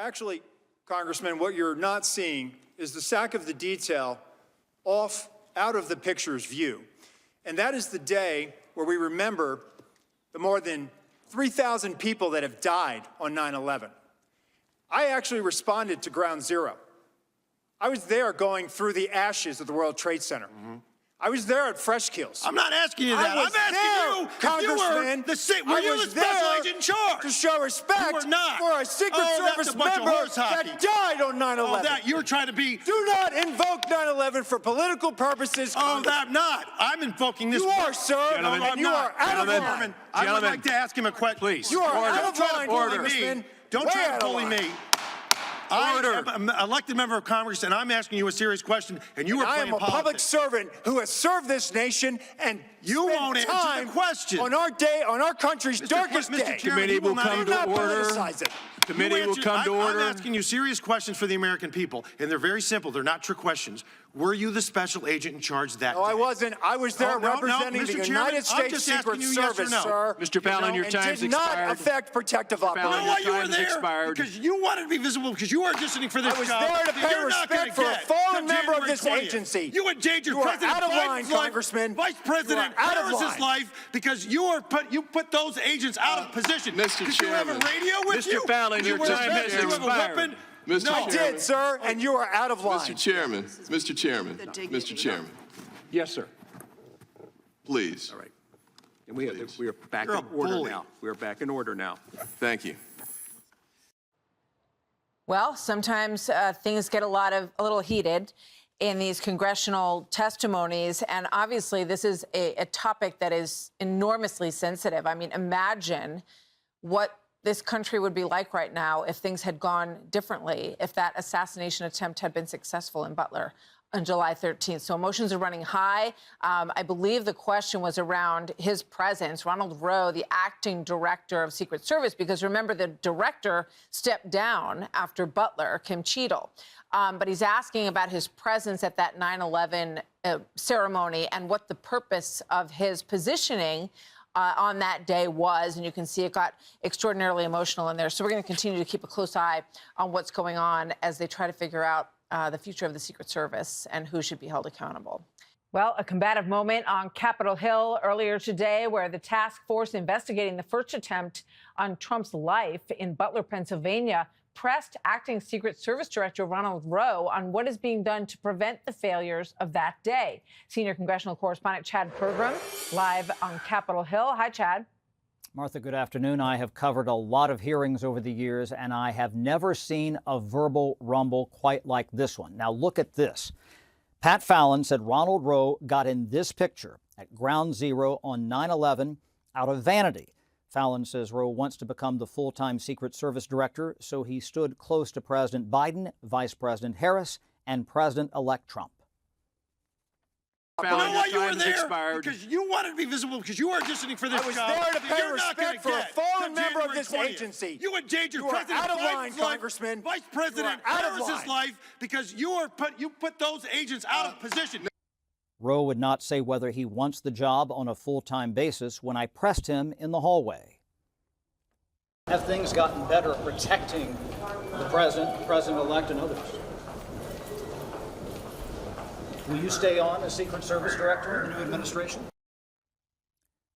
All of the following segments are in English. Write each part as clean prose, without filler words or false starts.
Actually, Congressman, what you're not seeing is the sack of the detail out of the picture's view. And that is the day where we remember the more than 3,000 people that have died on 9/11. I actually responded to Ground Zero. I was there going through the ashes of the World Trade Center. I was there at Fresh Kills. I'm not asking you that. I'm asking you, Congressman, were you the special agent in charge? To show respect for a Secret Service member that died on 9/11. Oh, that you're trying to be. Do not invoke 9/11 for political purposes. Oh, that not. I'm invoking this. You are, sir. Gentlemen, and you are out of line. I would like to ask him a question. Please. You are out of line, Congressman. Don't try to bully me. I Order. am an elected member of Congress, and I'm asking you a serious question, and you are playing politics. I am a public servant who has served this nation, and you won't answer the question. On our country's darkest day. Mr. Committee will come to order. Committee will come to order. I'm asking you serious questions for the American people, and they're very simple. They're not trick questions. Were you the special agent in charge that day? No, I wasn't. I was there representing the United States Secret Service, sir. Mr. Fallon, your time's expired. It did not affect protective operations. You know why you were there? Because you wanted to be visible, because you are auditioning for this job. I was there to pay respect for a fallen member of this agency. You endangered President Biden's life, Vice President Harris's life, because you put those agents out of position. Mr. Chairman. Did you have a radio with you? Mr. Fallon, your time has expired. I did, sir, and you are out of line. Mr. Chairman, Mr. Chairman. Yes, sir. Please. All right. And we are back in order now. We are back in order now. Thank you. Well, sometimes things get a little heated in these congressional testimonies, and obviously this is a topic that is enormously sensitive. I mean, imagine what this country would be like right now if things had gone differently, if that assassination attempt had been successful in Butler on July 13th. So emotions are running high. I believe the question was around his presence, Ronald Rowe, the acting director of Secret Service, because remember, the director stepped down after Butler, Kim Cheadle. But he's asking about his presence at that 9/11 ceremony and what the purpose of his positioning on that day was, and you can see it got extraordinarily emotional in there. So we're going to continue to keep a close eye on what's going on as they try to figure out the future of the Secret Service and who should be held accountable. Well, a combative moment on Capitol Hill earlier today, where the task force investigating the first attempt on Trump's life in Butler, Pennsylvania, pressed acting Secret Service Director Ronald Rowe on what is being done to prevent the failures of that day. Senior congressional correspondent Chad Pergram live on Capitol Hill. Hi, Chad. Martha, good afternoon. I have covered a lot of hearings over the years, and I have never seen a verbal rumble quite like this one. Now, look at this. Pat Fallon said Ronald Rowe got in this picture at Ground Zero on 9/11 out of vanity. Fallon says Rowe wants to become the full-time Secret Service director, so he stood close to President Biden, Vice President Harris, and President-elect Trump. You know why you were there? Because you wanted to be visible, because you are auditioning for this job. I was there to pay respect for a fallen member of this agency. You endangered President Biden's life, Vice President Harris's life, because you put those agents out of position. Rowe would not say whether he wants the job on a full-time basis when I pressed him in the hallway. Have things gotten better at protecting the president-elect, and others? Will you stay on as Secret Service Director in the new administration?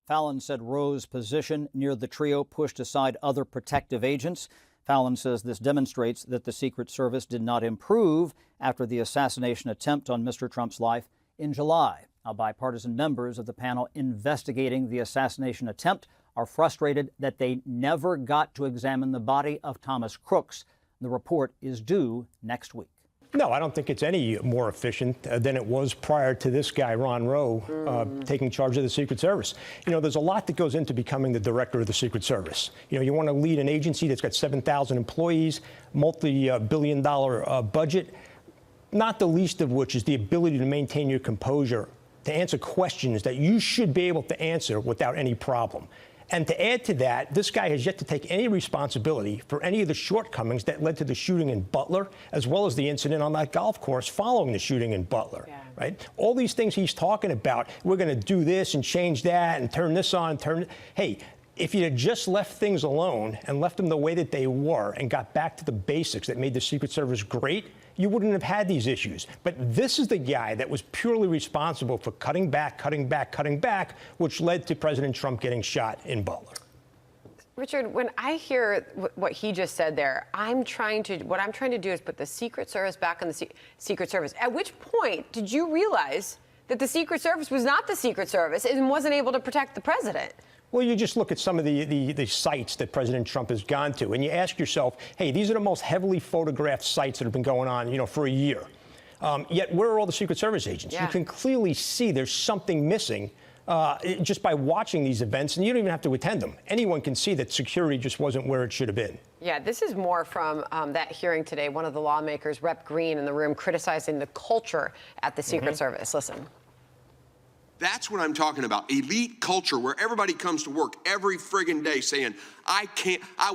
Fallon said Rowe's position near the trio pushed aside other protective agents. Fallon says this demonstrates that the Secret Service did not improve after the assassination attempt on Mr. Trump's life in July. Now, bipartisan members of the panel investigating the assassination attempt are frustrated that they never got to examine the body of Thomas Crooks. The report is due next week. No, I don't think it's any more efficient than it was prior to this guy, Ron Rowe, taking charge of the Secret Service. You know, there's a lot that goes into becoming the director of the Secret Service. You know, you want to lead an agency that's got 7,000 employees, multi-billion-dollar budget, not the least of which is the ability to maintain your composure, to answer questions that you should be able to answer without any problem. And to add to that, this guy has yet to take any responsibility for any of the shortcomings that led to the shooting in Butler, as well as the incident on that golf course following the shooting in Butler, right? All these things he's talking about, we're going to do this and change that and turn this on, hey, if you had just left things alone and left them the way that they were and got back to the basics that made the Secret Service great, you wouldn't have had these issues. But this is the guy that was purely responsible for cutting back, which led to President Trump getting shot in Butler. Richard, when I hear what he just said there, what I'm trying to do is put the Secret Service back in the Secret Service. At which point did you realize that the Secret Service was not the Secret Service and wasn't able to protect the president? Well, you just look at some of the sites that President Trump has gone to, and you ask yourself, hey, these are the most heavily photographed sites that have been going on, for a year. Yet, where are all the Secret Service agents? Yeah. You can clearly see there's something missing just by watching these events, and you don't even have to attend them. Anyone can see that security just wasn't where it should have been. Yeah, this is more from that hearing today. One of the lawmakers, Rep. Green, in the room criticizing the culture at the Secret Service. Listen. That's what I'm talking about. Elite culture where everybody comes to work every friggin' day saying, I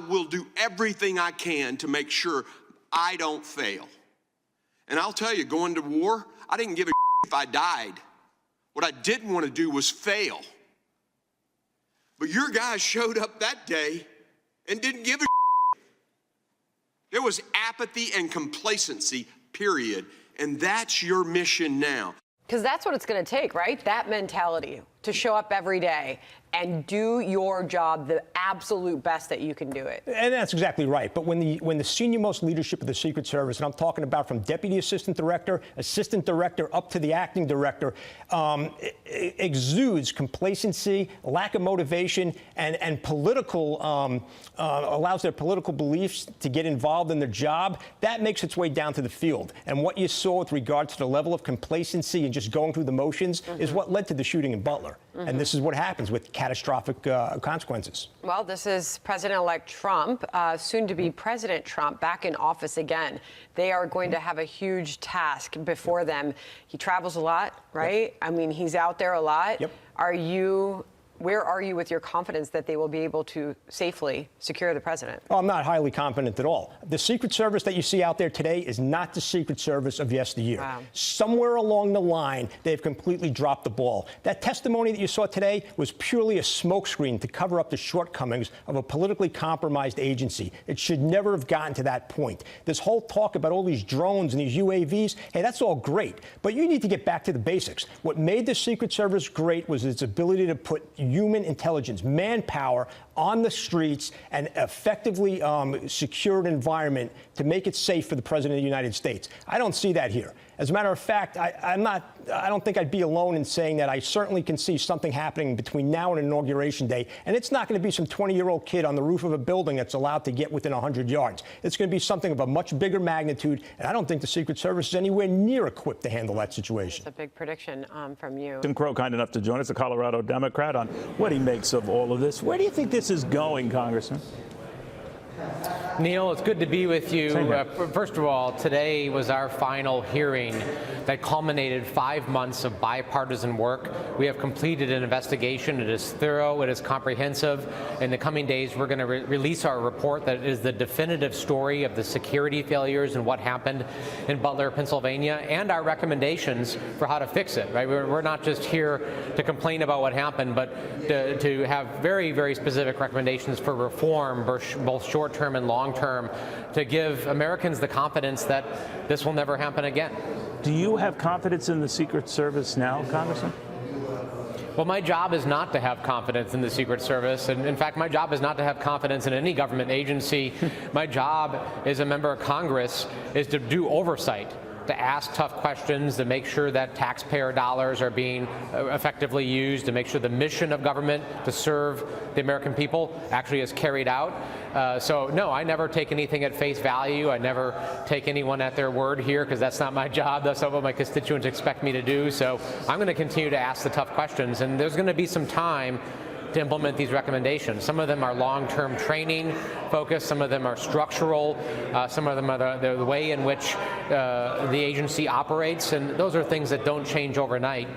will do everything I can to make sure I don't fail. And I'll tell you, going to war, I didn't give a if I died. What I didn't want to do was fail. But your guys showed up that day and didn't give a There was apathy and complacency, period. And that's your mission now. Because that's what it's going to take, right? That mentality to show up every day and do your job the absolute best that you can do it. And that's exactly right. But when the senior-most leadership of the Secret Service, and I'm talking about from deputy assistant director up to the acting director, exudes complacency, lack of motivation, and political allows their political beliefs to get involved in their job, that makes its way down to the field. And what you saw with regard to the level of complacency and just going through the motions is what led to the shooting in Butler. And this is what happens with catastrophic consequences. Well, this is President-elect Trump, soon-to-be President Trump, back in office again. They are going to have a huge task before them. He travels a lot, right? Yep. I mean, he's out there a lot. Yep. Where are you with your confidence that they will be able to safely secure the president? Oh, I'm not highly confident at all. The Secret Service that you see out there today is not the Secret Service of yesteryear. Wow. Somewhere along the line, they've completely dropped the ball. That testimony that you saw today was purely a smokescreen to cover up the shortcomings of a politically compromised agency. It should never have gotten to that point. This whole talk about all these drones and these UAVs, hey, that's all great. But you need to get back to the basics. What made the Secret Service great was its ability to put human intelligence, manpower on the streets and effectively secured environment to make it safe for the President of the United States. I don't see that here. As a matter of fact, I don't think I'd be alone in saying that I certainly can see something happening between now and Inauguration Day. And it's not going to be some 20-year-old kid on the roof of a building that's allowed to get within 100 yards. It's going to be something of a much bigger magnitude. And I don't think the Secret Service is anywhere near equipped to handle that situation. It's a big prediction from you. Tim Crow, kind enough to join us, a Colorado Democrat, on what he makes of all of this. Where do you think this is going, Congressman? Neil, it's good to be with you. First of all, today was our final hearing that culminated 5 months of bipartisan work. We have completed an investigation. It is thorough. It is comprehensive. In the coming days, we're going to release our report that is the definitive story of the security failures and what happened in Butler, Pennsylvania, and our recommendations for how to fix it. Right? We're not just here to complain about what happened, but to have very, very specific recommendations for reform, both short-term and long-term, to give Americans the confidence that this will never happen again. Do you have confidence in the Secret Service now, Congressman? Well, my job is not to have confidence in the Secret Service. And in fact, my job is not to have confidence in any government agency. My job as a member of Congress is to do oversight, to ask tough questions, to make sure that taxpayer dollars are being effectively used, to make sure the mission of government to serve the American people actually is carried out. So no, I never take anything at face value. I never take anyone at their word here, because that's not my job. That's not what my constituents expect me to do. So I'm going to continue to ask the tough questions, and there's going to be some time to implement these recommendations. Some of them are long-term training focused, some of them are structural, some of them are the way in which the agency operates, and those are things that don't change overnight.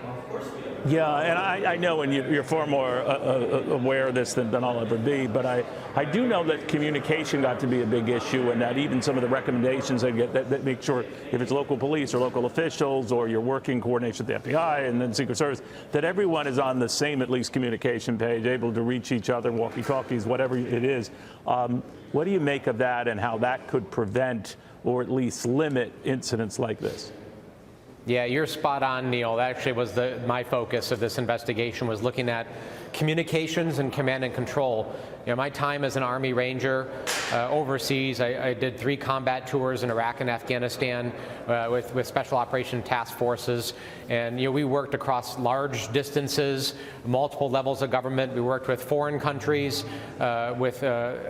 Yeah, and I know, and you're far more aware of this than I'll ever be, but I do know that communication got to be a big issue, and that even some of the recommendations they get that make sure if it's local police or local officials or you're working coordination with the FBI and then Secret Service, that everyone is on the same, at least, communication page, able to reach each other, walkie-talkies, whatever it is. What do you make of that and how that could prevent or at least limit incidents like this? Yeah, you're spot on, Neil. That actually was my focus of this investigation, was looking at communications and command and control. You know, my time as an Army Ranger overseas, I did 3 combat tours in Iraq and Afghanistan with Special Operation Task Forces. And, you know, we worked across large distances, multiple levels of government. We worked with foreign countries, with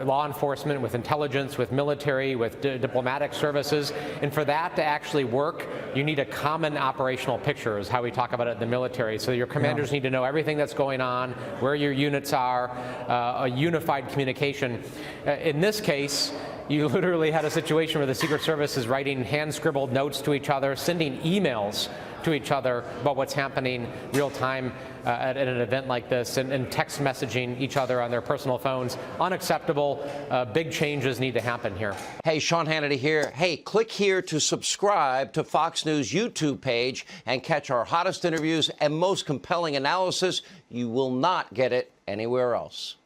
law enforcement, with intelligence, with military, with diplomatic services. And for that to actually work, you need a common operational picture, is how we talk about it in the military. So your commanders need to know everything that's going on, where your units are, a unified communication. In this case, you literally had a situation where the Secret Service is writing hand-scribbled notes to each other, sending emails to each other about what's happening real time at an event like this, and text messaging each other on their personal phones. Unacceptable. Big changes need to happen here. Hey, Sean Hannity here. Hey, click here to subscribe to Fox News YouTube page and catch our hottest interviews and most compelling analysis. You will not get it anywhere else.